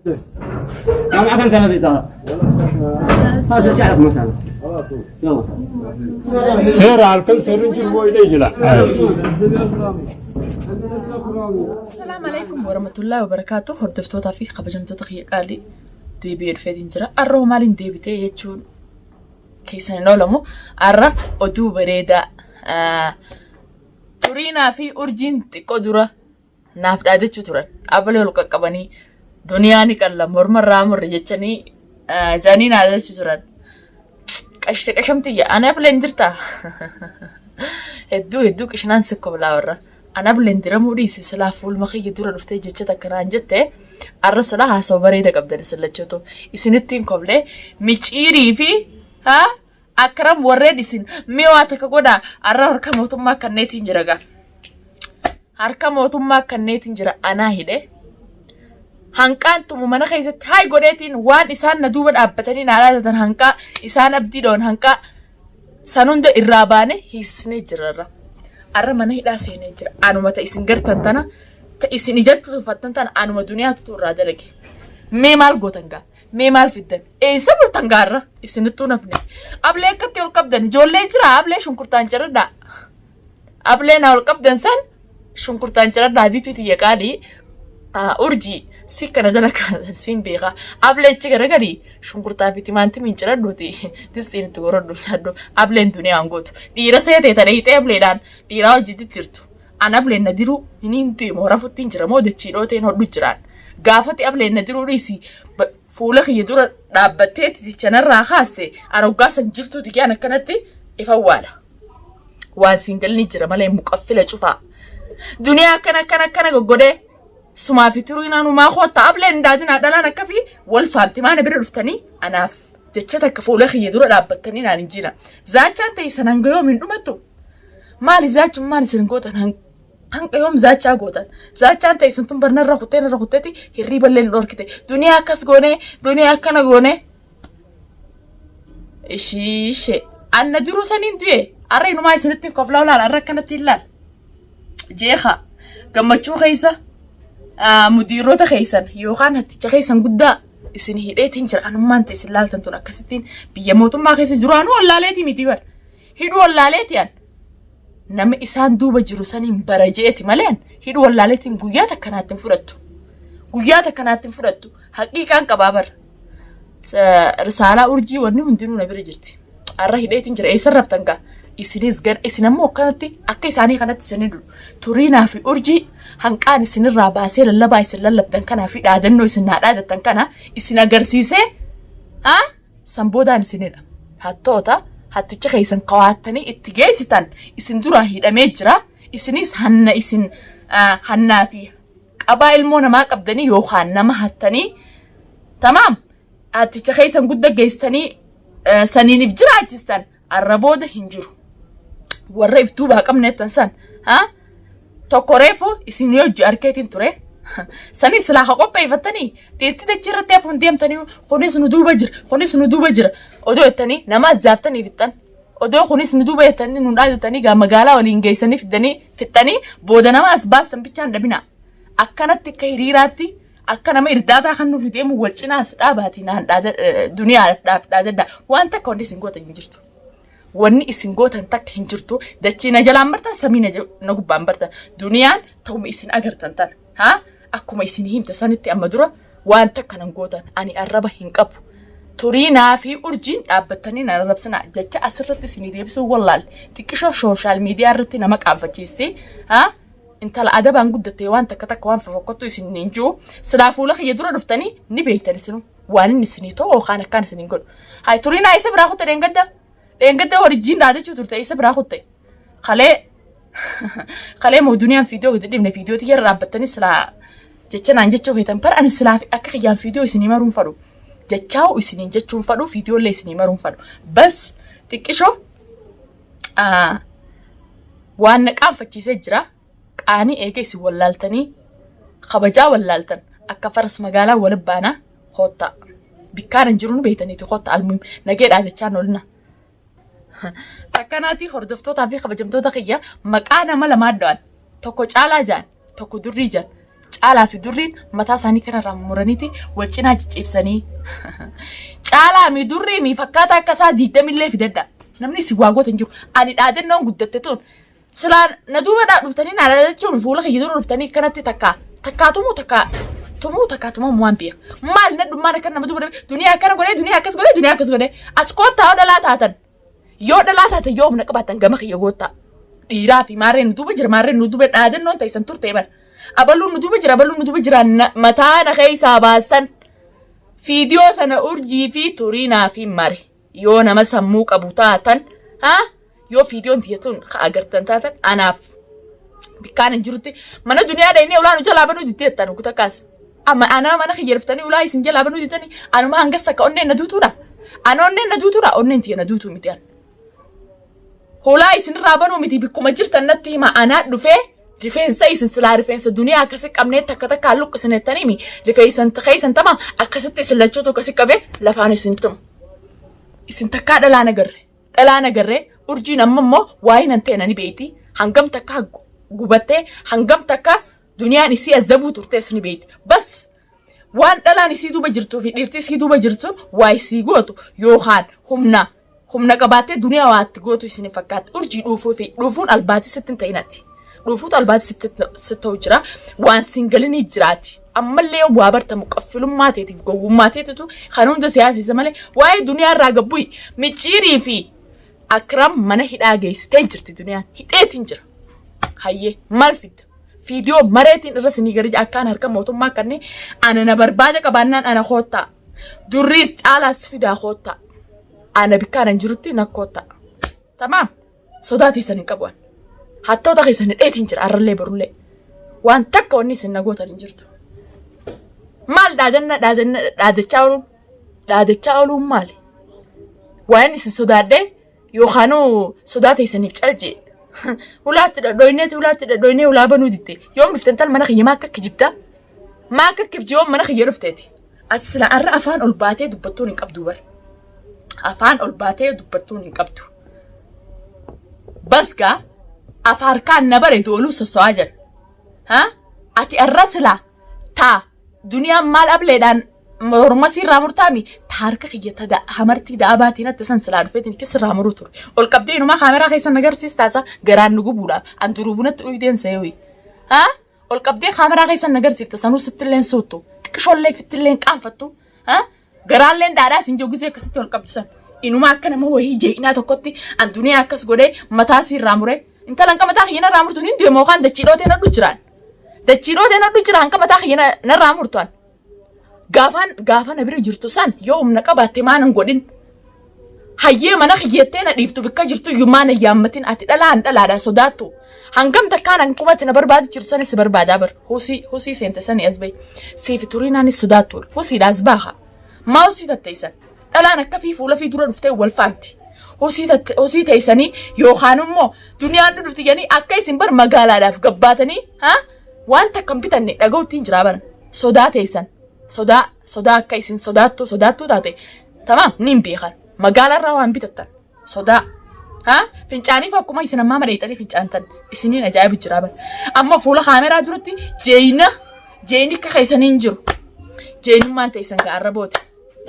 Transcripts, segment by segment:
ما معك انت الذي ترى صار تعرف مثلا يلا سير على كل سير نجي ويلي لا السلام عليكم ورحمة الله وبركاته. هردفتوتا في خبجمتوتا خي قالي دي بير فيدين جرا الرو مالين دي بتي يجون كيسن نولمو الرا ودو بريدا تورينا في أورجين تقدرة نافدادة تورن أبلي لك كبني دنياني كلا مرمر رامر رجتني جاني نادة تورن كشمتي أنا بلندرتا هدو كشنان سكوا بلاورا أنا بلندرا موريسي سلا فول مخي يدور رفتي جتة كران جتة الرسالة هاسو بريدة قبل سلتشوتو إسنتين قبله ميشيري في ها أكرم ورد إسن ميواتك كودا أرى هركم وتما كنيتين جرعا هركم وتما كنيتين جرا أنا هيدا هنكان تومو منا خيزت هاي قدرتين وان إسان ندوبن أبتني نارا هنكا إسان أبدي دون هنكا سنون ده إرابانه هيسني جرا أرى منا هيدا سيني جرا أنو متى إسن قرتن تنا تإسن إجت تفتن تنا أنو مدنيا تطور دلك ميمال قوتنجا ميمال فيدن إيه سبر تنجارة إسن تونفني أبلي كتير الكبدن جولي جرا أبلي شنكرتان جرا دا أبلي ناول كبدن سن شنكرتان جرا دا بيتو تيجالي أورجي سكنا دلك سين بيغا أبلي تيجرا غادي شنكرتان بيتي مانتي من جرا دوتي تسين تورو دوشادو أبلي الدنيا عنقود ديرا سيتة تريتة أبلي دان ديرا جدي تيرتو أنا أبلي نديرو هنين تي مورافوتين جرا مودة تشيلوتين هردو جران قافتي أبلي نديرو ريسي فولك يدور دابتت تيجنا راخاسة أروقاسا جرتو تيجي أنا كنتي إفوالا واسينجل نجرا مالي مقفلة شوفها دنيا كنا قدة سما في تروينا نما خو تابلين دادنا دلنا كفي والفانتي ما نبرر رفتني أنا جتشتك فولك يدور دابتني نانجينا زاتشان تيسنانجيو من دمتو مالي زاتش مالي سنقوتن هنك يوم زاتشا قوتن زاتشان تيسنتم برنا رخوتتي هريب اللي نوركتي دنيا كاس غوني دنيا كنا غوني إيشي أنا دروسانين دوي أري نما يسنتين كفلا ولا أرى كانت إلا جيخا كم تشو خيسة مديروتا خيسن يوخان هتيجا خيسن قدا إسن هيدين جر أنا ما أنت إسلال تنتونا كستين بيموتون ما خيس جرانو ولا ليتي ميتيبر هيدو ولا ليتيان nama isaan duuba jiru saniin barajeeti maleen hidhu wallaaleetiin guyyaata kanaatiin fudhattu haqiiqaan qabaabar risaalaa urjii wanni hundinuu na bira jirti arra hidheetiin jira eessan raftan gaa isinis gan isin ammoo akkanatti akka isaanii kanatti isinii dulu turiinaa fi urjii hanqaan isinirraa baasee lallabaa isin lallabdan kanaa fi dhaadannoo isin naa dhaadattan kana isin agarsiisee sanboodaan isinidha hattoota hatticha keessan qawaatanii itti geessitan isin dura hidhamee jira isinis hanna isin hannaa fi qabaa ilmoo namaa qabdanii yookaan nama hattanii tamaam hatticha keessan gudda geessanii saniiniif jiraachistan arrabooda hin jiru warra if duubaa qabneettan san tokko reefu isin hojii arkeetiin ture sanii silaa qopheeffatanii dhiirti dachii irratti hafuun deemtanii kunis nu duuba jira odoo jettanii nama azaaftanii fixxan odoo kunis nu duuba jettanii nu dhaaddatanii gaa magaalaa waliin geessanii fixxanii booda nama as baastan bichaan dhabina akkanatti akka hiriiraatti akka nama irdaataa kan nuuf deemu wal cinaas dhaabaatii naan duniyaadhaaf dhaadaddaa waan takka wanti isin gootan hin jirtu. Wanni isin gootan takka hin jirtu dachii na jalaan bartan samii na gubbaan bartan duniyaan ta'uma isin agartan tan akkuma isin himta sanitti amma dura waan takka nan gootan ani arraba hin qabu turiinaa fi urjiin dhaabbatanii na arrabsina jecha asirratti isin deebisuu wallaal xiqqishoo sooshaal miidiyaa irratti nama qaanfachiisti intala adabaan guddattee waan takka waan fofokkottu isin ninjuu silaa fuula kiyya dura dhuftanii ni beektan isinu waan inni isinii ta'u yookaan akkaan isin hin godhu hay turiinaa isa biraa kutte deengadda waliin dhaadachuu turte isa biraa kutte qalee moo duniyaan fiidiyoo gadi dhibne fiidiyoo tiyya dhaabbattanii silaa jecha naan jechuu feetan par ani silaa akka kiyyaan fiidiyoo isinii maruun fadhu jechaa'u isiniin jechuun fadhu fiidiyoolee isinii maruun fadhu bas xiqqishoo waan na qaanfachiisee jira qaanii eega isin wallaaltanii kabajaa wallaaltan akka faras magaalaa walabbaanaa hoota bikkaan hin jiruun beeytaniiti hoota almuun nagee dhaadachaan olna akkanaati hordoftootaa fi kabajamtoota kiyya maqaa nama lamaa da'an tokko caalaa jaan tokko durrii jaan caalaa fi durriin mataa isaanii kanarraa muraniiti wal cinaa cicciibsanii caalaa mi durrii mi fakkaata akka isaa 20 illee fidadda namni si waa gootan jiru ani dhaadannoon guddatte tun silaan na duuba dhuftanii na dhaadachuun fuula kiyya dura dhuftanii kanatti takkaatumoo waan beek maal na dhummaan akka nama duuba duniyaa akkana godhee duniyaa akkas godhee as koottaa yoo dhalaa taatan yoo humna qabaatan gama kiyya goottaa dhiiraa fi maarreen nu duuba dhaadannoon ta'isan turtee bara abaluun nu duuba jira mataa na keessaa baasan fiidiyoo tana urjii fi turiinaa fi mare yoo nama sammuu qabu taatan yoo fiidiyoon tiyatuun agartan taatan anaaf bikkaan hin jirutti mana duniyaa dhaynee ulaanu jalaa banuu ditteettan kutakkaas amma ana mana xiyyeeffatanii ulaa isin jalaa banuu dittanii anuma hangas akka onneen na duutuudha onneen tiya na duutuu miti an ulaa isin irraa banuu miti bikkuma jirtan natti hima anaa dhufee rifeensa isin silaa rifeensa duniyaa akkasi qabnee takka luqqisinettanii mi rifeensan tama akkasitti isin lachoota akkasi qabee lafaan isin tumu isin takkaa dhalaa nagarree urjiin amma immoo waa'ee nan ta'e nani beeti hangam takka gubattee hangam takka duniyaan isii azabuu turtees ni beeti bas waan dhalaan isii duuba jirtuu fi dhiirtii isii duuba jirtu waa isii gootu yookaan humna qabaattee duniyaa waatti gootu isin fakkaata urjii dhuufuun albaatii sittin ta'inatti dhuufuutu albaatii sitti ta'u jira waan singalinii jiraati ammallee waa bartamu qaffilummaa teetiif gowwummaa teetitu kan hunda siyaasiisa malee waa'ee duniyaa irraa gabbu'i micciirii fi akram mana hidhaa geessitee jirti duniyaan hidheetiin jira hayyee maal fidda fiidiyoo mareetiin irra sinii gadi akkaan harka mootummaa kanneen ana na barbaada qabaannaan ana koottaa durriis caalaas fidaa koottaa ana bikkaan hin jirutti na koottaa tamaam sodaa teessan hin qabuan hattoota keessan hidheetiin jira arrallee barullee waan takka wanni isin nagootan hin jirtu maal dhaadachaa ooluun maali waan isin sodaadhee yookaanuu sodaa teessaniif calje ulaatti dhadhoynee ulaa banuu ditte yoom dhuftan tal mana kiyya maa akka kijibta maa akka kibji yoom mana kiyya dhufteeti ati sila arra afaan ol baatee dubbattuun hin qabdu bar afaan ol baatee dubbattuun hin qabdu basgaa afaarkaan na bare dooluu soso'aa jira ati arra sila taa duniyaan maal ableedhaan mormasii irraa murtaami taarika kiyyata hamartii daabaatiin atta san silaa dhufeetiin kis irraa muruu ture ol qabdee inumaa kaameraa keessan agarsiistaasa garaan nu gubuudhaaf an durubunatti uydeen seewi ol qabdee kaameraa keessan agarsiifta sanuu sittilleen suuttu xiqqishoollee fittilleen qaanfattu garaalleen dhaadhaa isin jogisee akkasitti ol qabdu san inumaa akka nama wayii jeeqinaa tokkotti an duniyaa akkas godhee mataasii irraa muree intalan qamataa kiyyana irraa murtuun hin deemoo kaan dachiidhooteen addu jiraan akka mataa kiyyana narraa murtuan gaafa na bira jirtu san yoo humna qabaatte maanan godhin hayyee mana kiyyettee na dhiiftu bikka jirtu iyyuu maana yaammatin ati dhalaadhaa sodaattu hangam takkaan hanqumatti na barbaadu jirtu sanis barbaadaa bar husii seente sani as bahi seefi turiinaanis sodaattu husiidhaas baaha maa husii tatteessan dhalaan akka fi fuula fi dura dhuftee wal faamti husii teessanii yookaan immoo duniyaan nu dhufti jedhanii akka isin bar magaalaadhaaf gabbaatanii waan takka hin bitanne dhaga'uttiin jiraa baran sodaa teessan sodaa akka isin sodaattuu taate tamaam ni hin beekan magaalarraa waan bitattan sodaa fincaaniif akkuma isin ammaa mareexanii fincaantan isiniin ajaa'ibu jiraa bara amma fuula kaameraa duratti jeeyini akka keessanii hin jiru jeenummaan teessan gaarra boote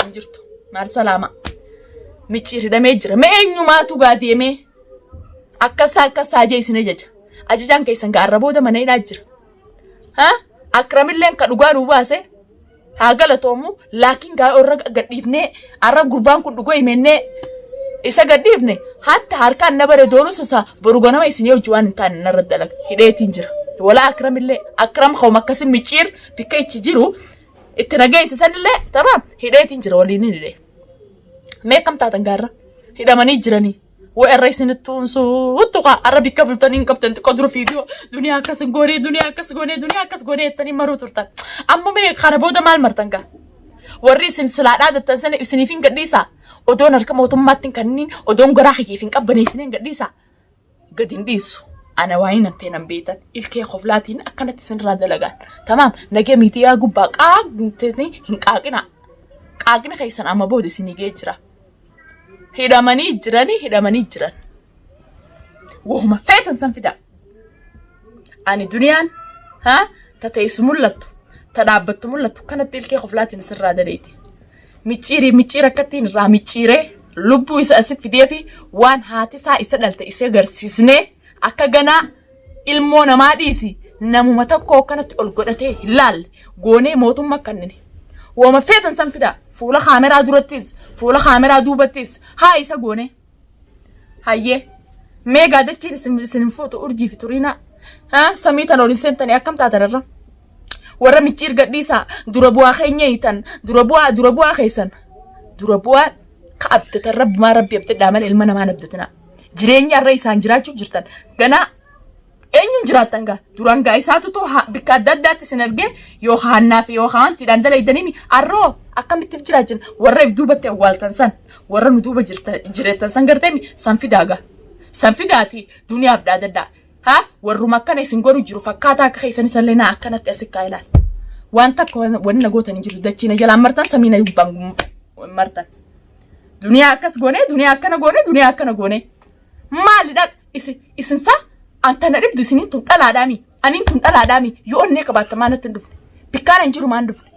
hin jirtu maal salaama micciiridhamee jira mee eenyumaatu gaa deemee akkasaa jeesine ajajaan keessan gaarra booda mana hidhaa jira akramilleen ka dhugaa nuu baase haa galatoomu laakiin gaa orra gadhiifnee arra gurbaan kun dhugoo himennee isa gadhiifne hatta harkaan na bare dooluu sasa borugo nama isin hojii waan hin taane narra dalaga hidheetiin jira wala akram qawma akkasin micciir bikka ichi jiru itti nageessisanillee tamaam hidheetiin jira waliin hidhee meeqam taatan gaarra hidhamanii jiranii way arra isinittuun suuttuqa arra bikka bultanii hin qabdan xiqqoo dura fiidiyoo duniyaa akkas goonee ettanii maruu turtan amma mee kana booda maal martan gaa warri isin silaa dhaadattan sana isiniif hin gadhiisaa odoon harka mootummaatti hin kanniin odoon garaa kiyyeef hin qabbaneessin hin gadhiisaa gad hin dhiisu ana waa hin antee nan beetan ilkee qoflaatiin akkanatti isin irraa dalagaan tamaam nagee miidiyaa gubbaa qaaqni hin qaaqina keessan amma booda isinii gee jira. hidhamanii jiran wahuma feetan san fida ani duniyaan تتيس ملتو تدابت ملتو كانت تلك خفلات نسر دليتي ميتشيري كتين را ميتشيري لبو يسأسف في ديفي وان هاتي سا إسدالت إسيغر سيسني أكا غنا ilmoona maadhiisi namuma tokko kanatti ol godhatee ilaal goonee mootummaa kanneen wama feetan san fida fuula kaameraa durattis fuula kaameraa duubattis haa isa goone hayyee meegaa dachiin isin footo urjii fi turiina samii tan olin seentanii akkam taatanirra warra micciir gadhiisaa dura bu'aa keenya hiitan dura bu'aa keessan dura bu'aa ka abdatan rabbumaa rabbi abdadhaa malee ilma namaan abdatina jireenya irra isaan jiraachuu jirtan ganaa eenyuun jiraatan gaa duraan gaa isaatu too bikka adda addaatti isin argee yoo haannaa fi yoo haantiidhaan dalaydanii arroo akkamittiif jiraachin warra if duubatti awwaaltan san warra nu duuba jireettan san garteemi san fidaagaa san fidaati duniyaaf dhaadaddaa warruma akkana isin godhu jiru fakkaataa akka keessan isallee naa akkanatti asikkaa ilaal waan takka wanna gootan hin jiru dachiina jalaan martan samiina yubbaan martan duniyaa akkas goone duniyaa akkana goone maalidha isin saa anta na dhibdu isiniin tun dhalaadhaami aniin tun dhalaadhaami yoo onnee qabaatta maanatti hin dhufne bikkaan hin jiru maan dhufne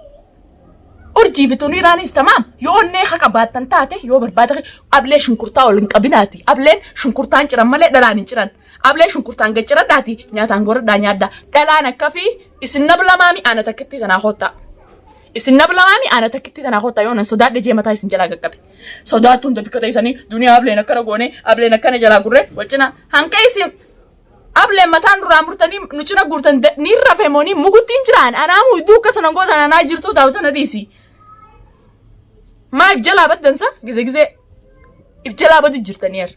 urjii bituun iraanis tamaam yoo onnee haa qabaattan taate yoo barbaada ablee shunkurtaa ol hin qabinaati ableen shunkurtaan ciran malee dhalaan hin ciran ablee shunkurtaan gacciradhaati nyaataan goradhaa nyaaddaa dhalaan akkafii isin nablamaami ana takkitti tanaa hoottaa isin nablamaami ana takkitti tanaa hoottaa yoo nan sodaadhe jee mataa isin jalaa gaqqabe sodaattuun bikka ta'isanii duniyaa ableen akkana goone ableen akkana jalaa gurre walcina hanqa isin ablee mataan duraan murtanii nu cina guurtan ni rafemoonii muguttiin jiraan anaamu duuka sana gootan anaa jirtuu daawwatan adiisi maa if jalaa baddansa gizee if jalaa badu jirtaniir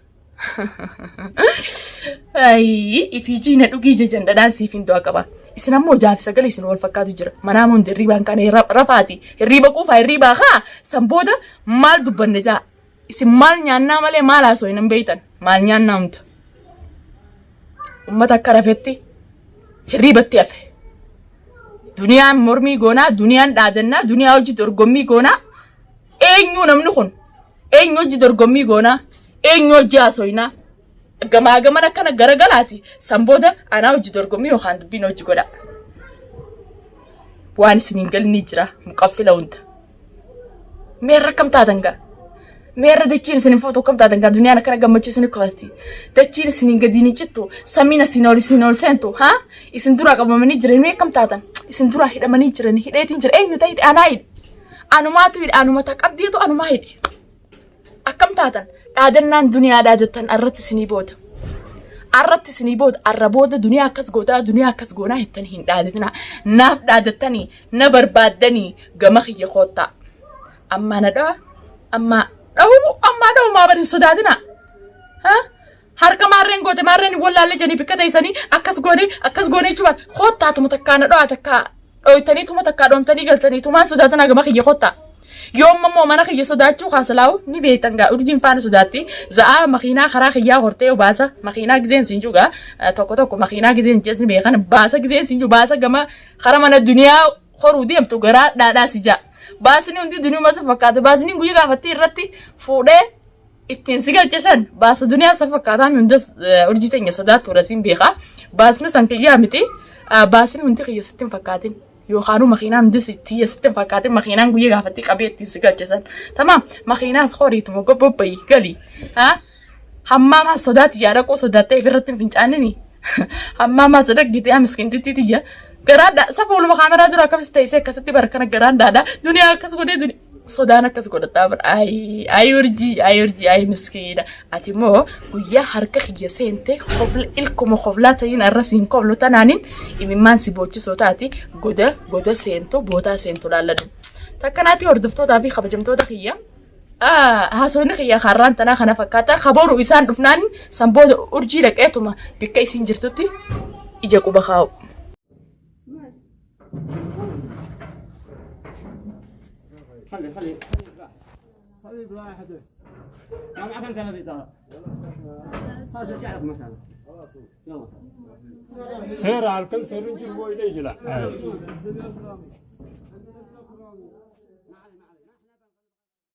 ifiijii na dhugii jejan dhadhaan siif hin du'a qaba isin ammoo jaafi sagalee isin wal fakkaatu jira manaa hundi hirriibaan kana rafaati hirriiba quufaa hirriibaa haa san booda maal dubbanne jaa isin maal nyaannaa malee maal haasoo hin beeytan maal nyaannaa humta ummata akka rafetti hirriibatti hafe duniyaan mormii goonaa duniyaan dhaadannaa duniyaa hojii dorgommii goonaa eenyu namni kun eenyu hojii dorgommii goonaa eenyu hojii haasoyinaa gamaa gaman akkana garagalaati san booda anaa hojii dorgommii yookaan dubbiin hojii godha waan isiniin galni jira muqaffila hunda meerra kam taatan gaa meerra dachiin isin foto kam taatan gaa duniyaan akkana gammachuu isin kooti dachiin isin gadiin cittu samina isin ol seentu isin dura qabamanii jiran mee kam taatan isin dura hidhamanii jiran hidheetiin jira eenyu ta'e anaa hidhe anumaatu hidhe anumata qabdiitu anumaa hidhe akkam taatan dhaadannaan duniyaa dhaadattan arratti isinii booda arra booda duniyaa akkas goonaa jettanii hin dhaadatina naaf dhaadattanii na barbaaddanii gama kiyya koottaa ammaa na dhawa ammaa dhawu maa bari sodaatina harka maarreen goote maarreen wallaalle janii bikka ta'isanii akkas goone jechuudha koottaatuma takkaa na dhawa takkaa dhoytaniituma takkaa dhoomtanii galtaniitumaan sodaatina gama kiyya koottaa yoom ammoo mana kiyya sodaachuu kaasalaawu ni beektan gaa urjiin faana sodaatti za'a makiinaa karaa kiyyaa hortee baasa makiinaa gizeen sinjuu gaa tokko makiinaa gizeen jees ni beekan baasa gizeen sinjuu baasa gama kara mana duniyaa horuu deemtu garaa dhaadhaa si jaa baasni hundi duniyuma sa fakkaata baasni guyyaa gaafattii irratti fuudhee ittiin si galchesan baasa duniyaa sa fakkaataa mi hundas urjii teenya sodaattu rasiin beekaa baasni san kiyyaa miti baasni hundi kiyya sittiin fakkaatin yookaan makiinaan hundi sittiin sittiin fakkaatin makiinaan guyyaa gaafattii qabee ittiin si galchesan tamaam makiinaas horiituma gobbobbayi galii hammaamaa sodaatti yaadaqoo sodaattee ifirratti hin fincaanini hammaamaa sodaggitee amiskintitti tiyya garaadha safuuluma kaameraa dura akkamitti ta'isee akkasitti barakana garaadhaadha duniyaa akkas godhee sodaan akkas godhataa bara ay urjii miskiina ati immoo guyyaa harka kiyya seente ilkuma qoflaa ta'iin arrasiin qoflu tanaanin imimmaan si boochisoo taati goda seento bootaa seento laalladu takkanaatti hordoftootaa fi kabajamtoota kiyya haasawni kiyya harraan tanaa kana fakkaata kaboru isaan dhufnaan san booda urjii dhaqeetuma bikka isin jirtutti ija quba kaa'u. خلي واحد ما معك انت الذي ترى خلاص تعرف مثلا سير على الكل سير نجيب ويلي جلا